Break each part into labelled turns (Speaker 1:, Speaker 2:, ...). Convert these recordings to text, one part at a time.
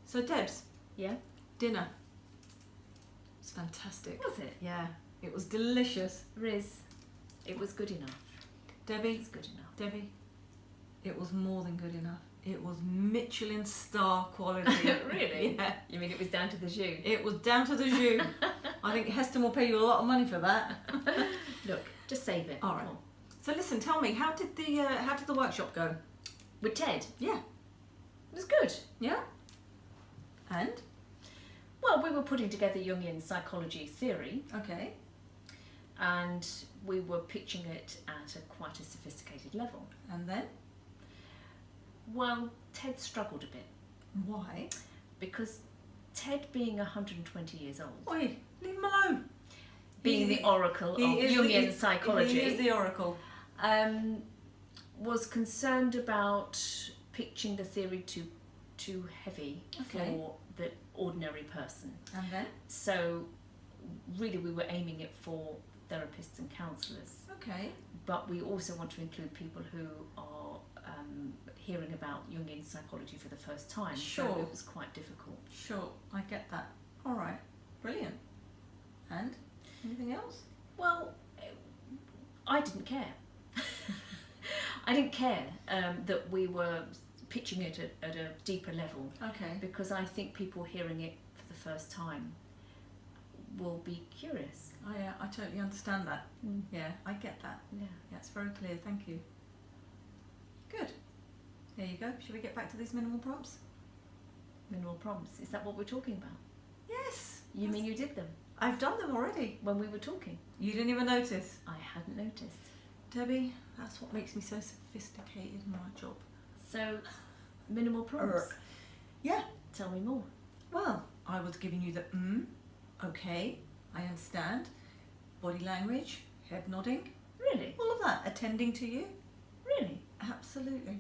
Speaker 1: So Debs,
Speaker 2: Yeah?
Speaker 1: dinner. It's fantastic.
Speaker 2: Was it?
Speaker 1: Yeah, it was delicious.
Speaker 2: Riz, it was good enough.
Speaker 1: Debbie,
Speaker 2: It's good enough.
Speaker 1: Debbie, it was more than good enough. It was Michelin star quality.
Speaker 2: Really?
Speaker 1: Yeah.
Speaker 2: You mean it was down to the jus?
Speaker 1: It was down to the jus. I think Heston will pay you a lot of money for that.
Speaker 2: Look, just save it.
Speaker 1: All right. So listen, tell me, how did the workshop go?
Speaker 2: With Ted?
Speaker 1: Yeah.
Speaker 2: It was good.
Speaker 1: Yeah. And?
Speaker 2: Well, we were putting together Jungian psychology theory,
Speaker 1: Okay.
Speaker 2: and we were pitching it at quite a sophisticated level.
Speaker 1: And then?
Speaker 2: Well, Ted struggled a bit
Speaker 1: Why?
Speaker 2: because Ted, being 120 years old,
Speaker 1: Oi, leave him alone.
Speaker 2: being the oracle of
Speaker 1: is
Speaker 2: Jungian psychology,
Speaker 1: He is the oracle.
Speaker 2: was concerned about pitching the theory too heavy
Speaker 1: Okay.
Speaker 2: for the ordinary person.
Speaker 1: And then?
Speaker 2: So really we were aiming it for therapists and counsellors,
Speaker 1: Okay.
Speaker 2: but we also want to include people who are hearing about Jungian psychology for the first time.
Speaker 1: Sure.
Speaker 2: So it was quite difficult.
Speaker 1: Sure, I get that. All right. Brilliant. And? Anything else?
Speaker 2: Well, I didn't care. I didn't care that we were pitching it at a deeper level,
Speaker 1: Okay.
Speaker 2: because I think people hearing it for the first time will be curious.
Speaker 1: I totally understand that. Yeah, I get that.
Speaker 2: Yeah.
Speaker 1: Yeah, it's very clear. Thank you. Good. There you go. Should we get back to these minimal prompts?
Speaker 2: Minimal prompts. Is that what we're talking about?
Speaker 1: Yes.
Speaker 2: You mean you did them
Speaker 1: I've done them already.
Speaker 2: when we were talking?
Speaker 1: You didn't even notice.
Speaker 2: I hadn't noticed.
Speaker 1: Debbie, that's what makes me so sophisticated in my job.
Speaker 2: So, minimal prompts.
Speaker 1: Yeah.
Speaker 2: Tell me more.
Speaker 1: Well, I was giving you the okay, I understand, body language, head nodding,
Speaker 2: Really?
Speaker 1: all of that, attending to you.
Speaker 2: Really?
Speaker 1: Absolutely.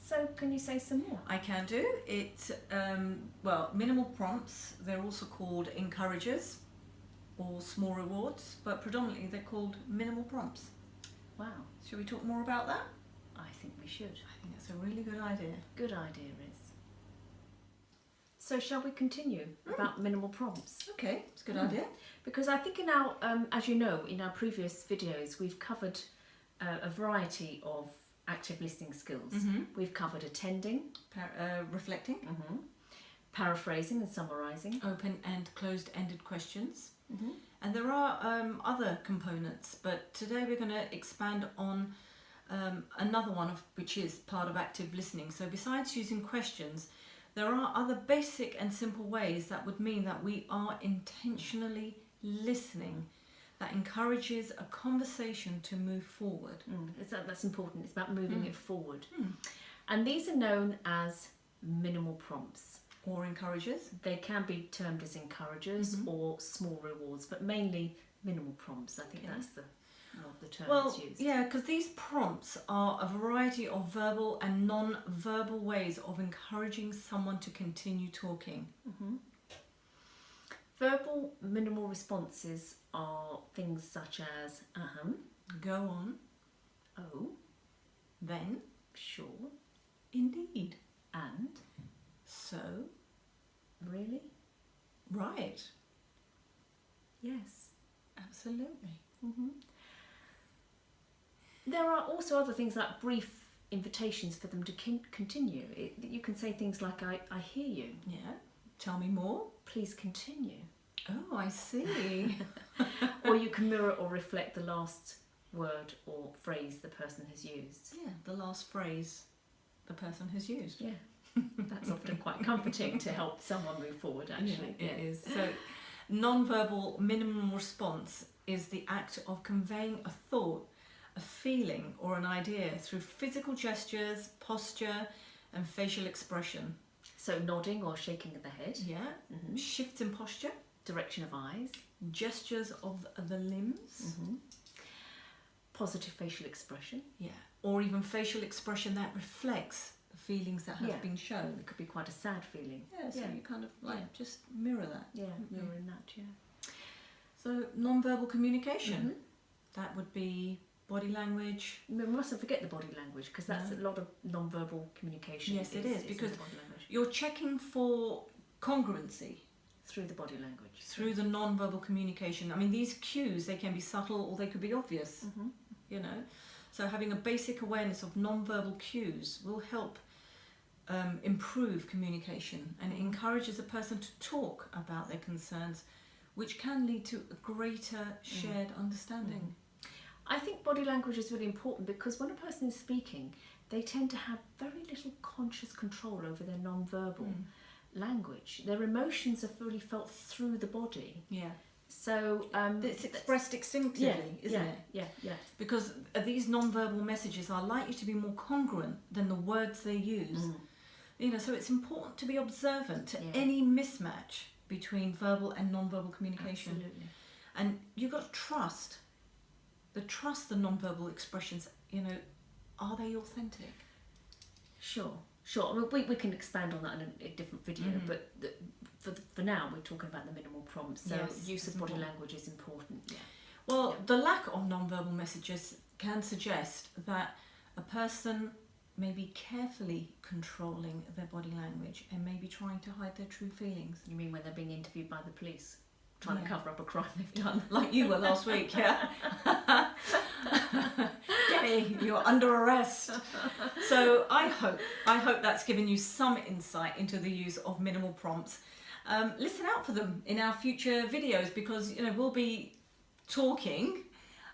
Speaker 2: So, can you say some more?
Speaker 1: I can do. It's, minimal prompts, they're also called encouragers or small rewards, but predominantly they're called minimal prompts.
Speaker 2: Wow.
Speaker 1: Should we talk more about that?
Speaker 2: I think we should.
Speaker 1: I think that's a really good idea.
Speaker 2: Good idea, Riz. So, shall we continue about minimal prompts?
Speaker 1: Okay, it's a good idea.
Speaker 2: Because I think in our, as you know, in our previous videos, we've covered a variety of active listening skills. We've covered attending,
Speaker 1: Reflecting,
Speaker 2: paraphrasing and summarising.
Speaker 1: open and closed-ended questions. And there are other components, but today we're going to expand on another one which is part of active listening. So besides using questions, there are other basic and simple ways that would mean that we are intentionally listening, that encourages a conversation to move forward.
Speaker 2: That's important. It's about moving it forward. And these are known as minimal prompts.
Speaker 1: Or encourages.
Speaker 2: They can be termed as encouragers or small rewards, but mainly minimal prompts. I think that's the term that's used.
Speaker 1: Yeah, because these prompts are a variety of verbal and non-verbal ways of encouraging someone to continue talking.
Speaker 2: Verbal minimal responses are things such as
Speaker 1: Go on,
Speaker 2: oh,
Speaker 1: then,
Speaker 2: sure,
Speaker 1: indeed,
Speaker 2: and
Speaker 1: so,
Speaker 2: really,
Speaker 1: right,
Speaker 2: yes.
Speaker 1: absolutely.
Speaker 2: There are also other things like brief invitations for them to continue. You can say things like, I hear you.
Speaker 1: Yeah, tell me more.
Speaker 2: Please continue.
Speaker 1: Oh, I see.
Speaker 2: Or you can mirror or reflect the last word or phrase the person has used.
Speaker 1: Yeah, the last phrase the person has used.
Speaker 2: Yeah, that's often quite comforting to help someone move forward, actually.
Speaker 1: Yeah, it is. So, non-verbal minimum response is the act of conveying a thought, a feeling or an idea through physical gestures, posture and facial expression.
Speaker 2: So nodding or shaking of the head.
Speaker 1: Yeah, shifts in posture,
Speaker 2: Direction of eyes.
Speaker 1: gestures of the limbs,
Speaker 2: Positive facial expression.
Speaker 1: yeah, or even facial expression that reflects the feelings that have been shown.
Speaker 2: It could be quite a sad feeling.
Speaker 1: Yeah, so you kind of like just mirror that.
Speaker 2: Yeah, mirroring that, yeah.
Speaker 1: So non-verbal communication, that would be body language.
Speaker 2: We mustn't forget the body language, because that's a lot of non-verbal communication.
Speaker 1: Yes, it is, because
Speaker 2: body language.
Speaker 1: you're checking for congruency
Speaker 2: through the body language,
Speaker 1: through the non-verbal communication. I mean, these cues, they can be subtle or they could be obvious, you know. So having a basic awareness of non-verbal cues will help improve communication, and it encourages a person to talk about their concerns, which can lead to a greater shared understanding.
Speaker 2: I think body language is really important because when a person is speaking, they tend to have very little conscious control over their non-verbal language. Their emotions are fully felt through the body.
Speaker 1: Yeah.
Speaker 2: So
Speaker 1: it's expressed instinctively, isn't it?
Speaker 2: Yeah.
Speaker 1: Because these non-verbal messages are likely to be more congruent than the words they use. You know, so it's important to be observant to any mismatch between verbal and non-verbal communication.
Speaker 2: Absolutely.
Speaker 1: And you've got to trust the non-verbal expressions. You know, are they authentic?
Speaker 2: Sure. I mean, we can expand on that in a different video, but for now we're talking about the minimal prompts. So use of body language is important. Yeah.
Speaker 1: Well, the lack of non-verbal messages can suggest that a person may be carefully controlling their body language and maybe trying to hide their true feelings.
Speaker 2: You mean when they're being interviewed by the police, trying to cover up a crime they've done?
Speaker 1: Like you were last week, yeah? Jenny, you're under arrest. So I hope that's given you some insight into the use of minimal prompts. Listen out for them in our future videos, because you know we'll be talking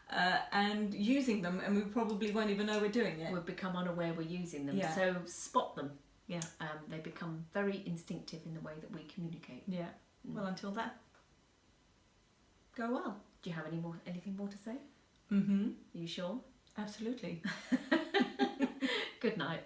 Speaker 1: and using them, and we probably won't even know we're doing it.
Speaker 2: We'll become unaware we're using them.
Speaker 1: Yeah.
Speaker 2: So spot them.
Speaker 1: Yeah.
Speaker 2: They become very instinctive in the way that we communicate.
Speaker 1: Yeah. Well, until then, go well.
Speaker 2: Do you have anything more to say?
Speaker 1: Are
Speaker 2: you sure?
Speaker 1: Absolutely.
Speaker 2: Good night.